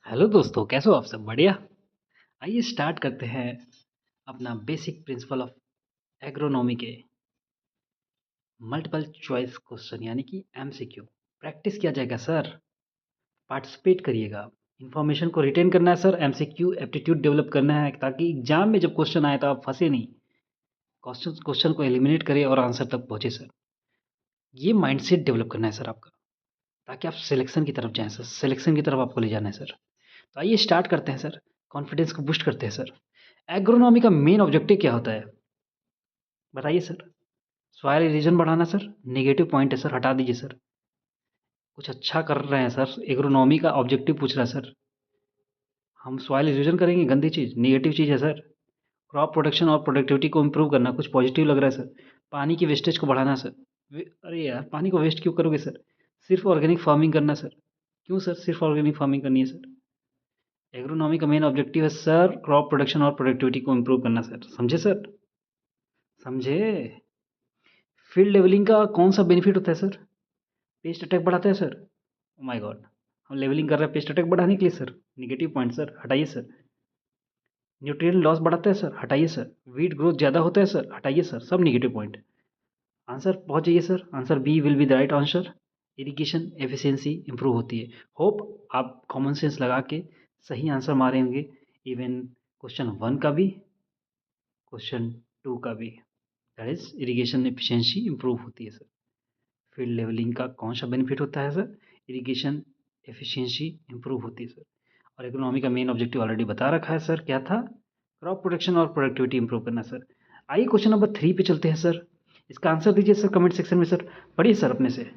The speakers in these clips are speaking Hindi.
हेलो दोस्तों, कैसे हो आप सब? बढ़िया। आइए स्टार्ट करते हैं अपना बेसिक प्रिंसिपल ऑफ एग्रोनॉमी के मल्टीपल चॉइस क्वेश्चन यानी कि एमसीक्यू। प्रैक्टिस किया जाएगा सर, पार्टिसिपेट करिएगा। इन्फॉर्मेशन को रिटेन करना है सर, एमसीक्यू एप्टीट्यूड डेवलप करना है ताकि एग्जाम में जब क्वेश्चन आए तो आप फंसे नहीं। क्वेश्चन क्वेश्चन को एलिमिनेट करें और आंसर तक पहुंचे सर। ये माइंडसेट डेवलप करना है सर आपका, ताकि आप सिलेक्शन की तरफ जाएं सर। सिलेक्शन की तरफ आपको ले जाना है सर। तो आइए स्टार्ट करते हैं सर। कॉन्फिडेंस को बूस्ट करते हैं सर। एग्रोनॉमी का मेन ऑब्जेक्टिव क्या होता है बताइए सर? सॉइल इरोजन बढ़ाना सर। नेगेटिव पॉइंट है सर, हटा दीजिए सर। कुछ अच्छा कर रहे हैं सर, एग्रोनॉमी का ऑब्जेक्टिव पूछ रहा है सर। हम सॉइल इरोजन करेंगे, गंदी चीज़, नेगेटिव चीज़ है सर। क्रॉप प्रोडक्शन और प्रोडक्टिविटी को इम्प्रूव करना, कुछ पॉजिटिव लग रहा है सर। पानी की वेस्टेज को बढ़ाना सर। अरे यार, पानी को वेस्ट क्यों करोगे सर? सिर्फ ऑर्गेनिक फार्मिंग करना सर। क्यों सर सिर्फ ऑर्गेनिक फार्मिंग करनी है सर? एग्रोनॉमी का मेन ऑब्जेक्टिव है सर क्रॉप प्रोडक्शन और प्रोडक्टिविटी को इम्प्रूव करना सर। समझे सर? समझे? फील्ड लेवलिंग का कौन सा बेनिफिट होता है सर? पेस्ट अटैक बढ़ाता है सर। ओ माय गॉड, हम लेवलिंग कर रहे हैं पेस्ट अटैक बढ़ाने के लिए सर। नेगेटिव पॉइंट सर, हटाइए सर। न्यूट्रिएंट लॉस बढ़ाता है सर, हटाइए सर। वीट ग्रोथ ज़्यादा होता है सर, हटाइए सर। सब नेगेटिव पॉइंट। आंसर पहुंच जाइए sir. Answer B will be the right answer. Irrigation efficiency improve होती है। होप आप कॉमन सेंस लगा के सही आंसर मारे होंगे। इवन क्वेश्चन 1 का भी, क्वेश्चन 2 का भी। That is irrigation efficiency improve होती है सर। फील्ड लेवलिंग का कौन सा बेनिफिट होता है सर? इरिगेशन एफिशिएंसी इंप्रूव होती है सर। और इकोनॉमी का मेन ऑब्जेक्टिव ऑलरेडी बता रखा है सर, क्या था? क्रॉप प्रोडक्शन और प्रोडक्टिविटी इंप्रूव करना सर। आइए क्वेश्चन नंबर 3 पे चलते हैं सर। इसका आंसर दीजिए सर कमेंट सेक्शन में सर। पढ़िए सर अपने से।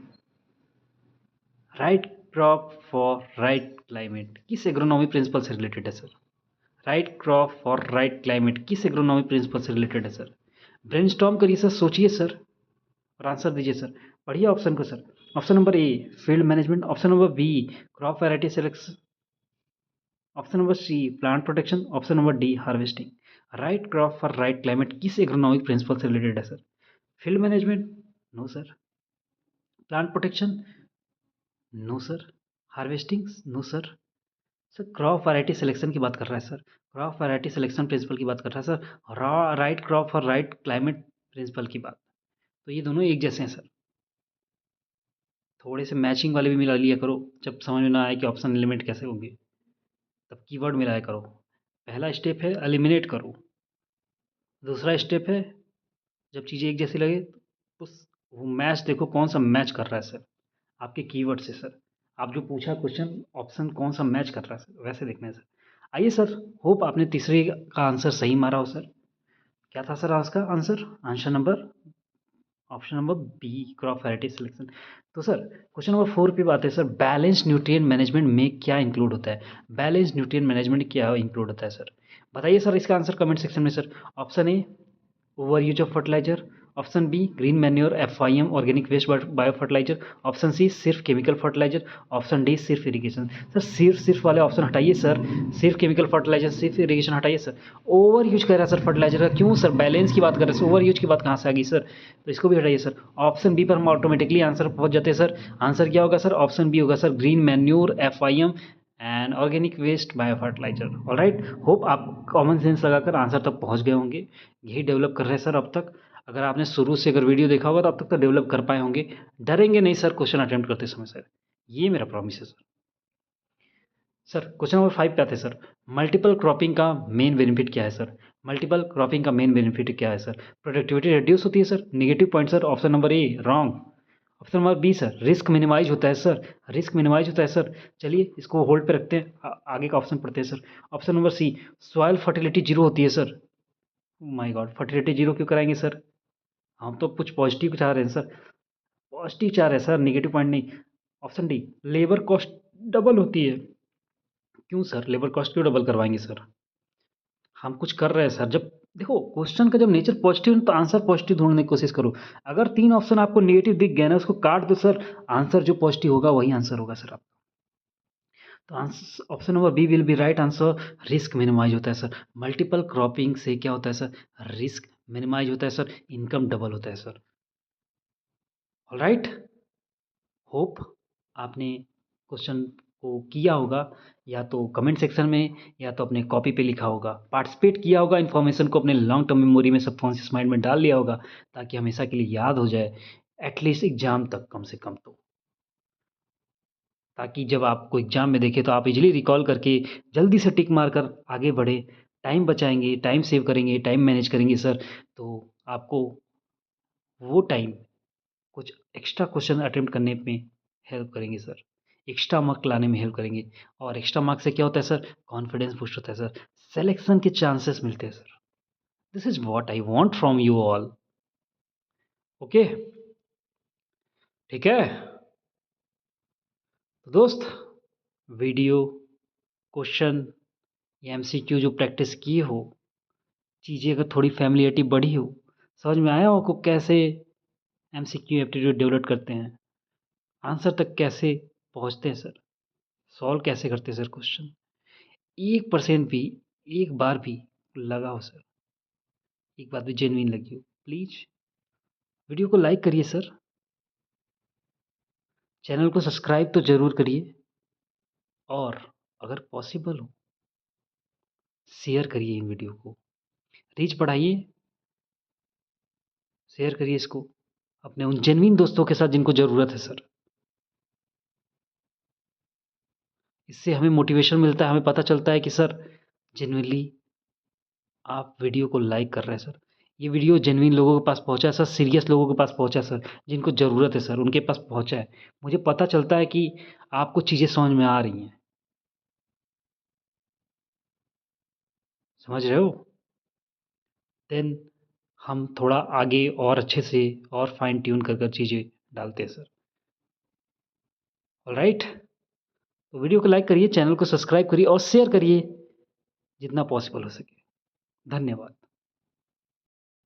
Right crop for right climate किस एग्रोनॉमी प्रिंसिपल से रिलेटेड है sir? Right crop for right climate किस इकोनॉमिक प्रिंसिपल से रिलेटेड है सर? ब्रेनस्टॉर्म करिए सर, सोचिए सर और आंसर दीजिए सर। पढ़िए ऑप्शन को sir. Option number A field management, option number B crop variety selection, option number C plant protection, option number D harvesting. Right crop for right climate किस इकोनॉमिक प्रिंसिपल से रिलेटेड है sir? Field management? No sir. Plant protection? No sir. Harvesting? No sir. Sir crop variety selection की बात कर रहा है sir. Crop variety selection principle की बात कर रहा है sir. Right crop for right climate principle की बात। तो ये दोनों एक जैसे हैं सर। थोड़े से मैचिंग वाले भी मिला लिया करो। जब समझ में ना आए कि ऑप्शन एलिमिनेट कैसे होंगे, तब कीवर्ड मिलाया करो। पहला स्टेप है एलिमिनेट करो। दूसरा स्टेप है जब चीज़ें एक जैसी लगे तो वो मैच देखो कौन सा मैच कर रहा है सर आपके कीवर्ड से सर। आप जो पूछा क्वेश्चन, ऑप्शन कौन सा मैच कर रहा है सर, वैसे देखना है सर। आइए सर, होप आपने तीसरे का आंसर सही मारा हो सर। क्या था सर आज का answer? Answer number option number B crop variety selection. तो सर क्वेश्चन नंबर 4 पे बात है सर, बैलेंस न्यूट्रिएंट मैनेजमेंट में क्या इंक्लूड होता है? बैलेंस न्यूट्रिएंट मैनेजमेंट क्या इंक्लूड होता है सर? बताइए सर इसका आंसर कमेंट सेक्शन में sir. Option A over use of fertilizer, option B green manure FIM organic waste bio fertilizer, option C सिर्फ केमिकल फर्टिलाइजर, ऑप्शन डी सिर्फ इरिगेशन। सर सिर्फ सिर्फ वाले ऑप्शन हटाइए सर। सिर्फ केमिकल फर्टिलाइजर सिर्फ इरिगेशन हटाइए सर। ओवर यूज कर रहा है सर फर्टिलाइजर का, क्यों सर? बैलेंस की बात कर रहे हैं सर, ओवर यूज की बात कहाँ से आ गई सर? तो इसको भी हटाइए सर। ऑप्शन बी पर हम ऑटोमेटिकली आंसर पहुंच जाते हैं सर। आंसर क्या होगा सर? ऑप्शन बी होगा sir green manure FIM and organic waste bio fertilizer. Alright, hope आप कॉमन सेंस लगाकर आंसर तक पहुंच गए होंगे। यही डेवलप कर रहे हैं सर अब तक। अगर आपने शुरू से अगर वीडियो देखा होगा तो अब तक तो डेवलप कर पाए होंगे। डरेंगे नहीं सर क्वेश्चन अटेम्प्ट करते समय सर, ये मेरा प्रॉमिस है सर। सर क्वेश्चन नंबर 5 पे आते हैं सर। मल्टीपल क्रॉपिंग का मेन बेनिफिट क्या है सर? मल्टीपल क्रॉपिंग का मेन बेनिफिट क्या है सर? प्रोडक्टिविटी रिड्यूस होती है sir. Negative point sir, option number A wrong. Option number B sir risk minimise होता है सर। रिस्क मिनिमाइज होता है सर। चलिए इसको होल्ड पे रखते हैं, आगे का ऑप्शन पढ़ते हैं sir. Option number C soil fertility zero होती है sir. My God, fertility zero क्यों कराएंगे सर? हम तो कुछ पॉजिटिव चाह रहे हैं सर। पॉजिटिव चाह रहे हैं सर, नेगेटिव पॉइंट नहीं। Option D labour cost double होती है। क्यों सर लेबर कॉस्ट क्यों डबल करवाएंगे सर? हम कुछ कर रहे हैं सर। जब देखो क्वेश्चन का जब नेचर पॉजिटिव है तो आंसर पॉजिटिव ढूंढने की कोशिश करो। अगर 3 ऑप्शन आपको नेगेटिव दिख गया ना, उसको काट दो सर। आंसर जो पॉजिटिव होगा वही आंसर होगा सर आप। तो answer option number B will be right answer. Risk minimise होता है सर। मल्टीपल क्रॉपिंग से क्या होता है सर? रिस्क मिनिमाइज होता है सर, इनकम डबल होता है सर। ऑलराइट, होप आपने क्वेश्चन को किया होगा, या तो कमेंट सेक्शन में या तो अपने कॉपी पे लिखा होगा। पार्टिसिपेट किया होगा, इन्फॉर्मेशन को अपने लॉन्ग टर्म मेमोरी में सबकॉन्शियस माइंड में डाल लिया होगा, ताकि हमेशा के लिए याद हो जाए, एटलीस्ट एग्ज़ाम तक कम से कम तो। ताकि जब आपको एग्ज़ाम में देखें तो आप इज़िली रिकॉल करके जल्दी से टिक मारकर आगे बढ़ें। टाइम बचाएँगे, टाइम सेव करेंगे, टाइम मैनेज करेंगे सर, तो आपको वो टाइम कुछ एक्स्ट्रा क्वेश्चन अटेम्प्ट करने में हेल्प करेंगे सर। एक्स्ट्रा मार्क लाने में हेल्प करेंगे, और एक्स्ट्रा मार्क्स से क्या होता है सर? कॉन्फिडेंस बूस्ट होता है सर। सिलेक्शन के चांसेस मिलते हैं sir. This is what I want from you all. Okay? ठीक है? तो दोस्त, वीडियो, क्वेश्चन या एमसीक्यू जो प्रैक्टिस किए हो, चीज़ें अगर थोड़ी फ़ैमिलियरिटी बढ़ी हो, समझ में आया हो आपको कैसे एमसीक्यू एप्टीट्यूड डेवलप करते हैं, आंसर तक कैसे पहुँचते हैं सर, सॉल्व कैसे करते हैं सर क्वेश्चन, 1% भी, एक बार भी लगा हो सर, एक बात भी जेन्युइन लगी हो, प्लीज़ वीडियो को लाइक करिए सर, चैनल को सब्सक्राइब तो ज़रूर करिए, और अगर पॉसिबल हो शेयर करिए इन वीडियो को, रीच बढ़ाइए, शेयर करिए इसको अपने उन जेन्युइन दोस्तों के साथ जिनको ज़रूरत है सर। इससे हमें मोटिवेशन मिलता है, हमें पता चलता है कि सर जेन्युइनली आप वीडियो को लाइक कर रहे हैं सर। ये वीडियो जेन्युइन लोगों के पास पहुँचा है सर, सीरियस लोगों के पास पहुँचा है सर, जिनको ज़रूरत है सर, उनके पास पहुँचा है। मुझे पता चलता है कि आपको चीज़ें समझ में आ रही हैं। समझ रहे हो? देन हम थोड़ा आगे और अच्छे से और फाइन ट्यून कर चीज़ें डालते हैं सर। ऑलराइट? तो वीडियो को लाइक करिए, चैनल को सब्सक्राइब करिए और शेयर करिए जितना पॉसिबल हो सके। धन्यवाद।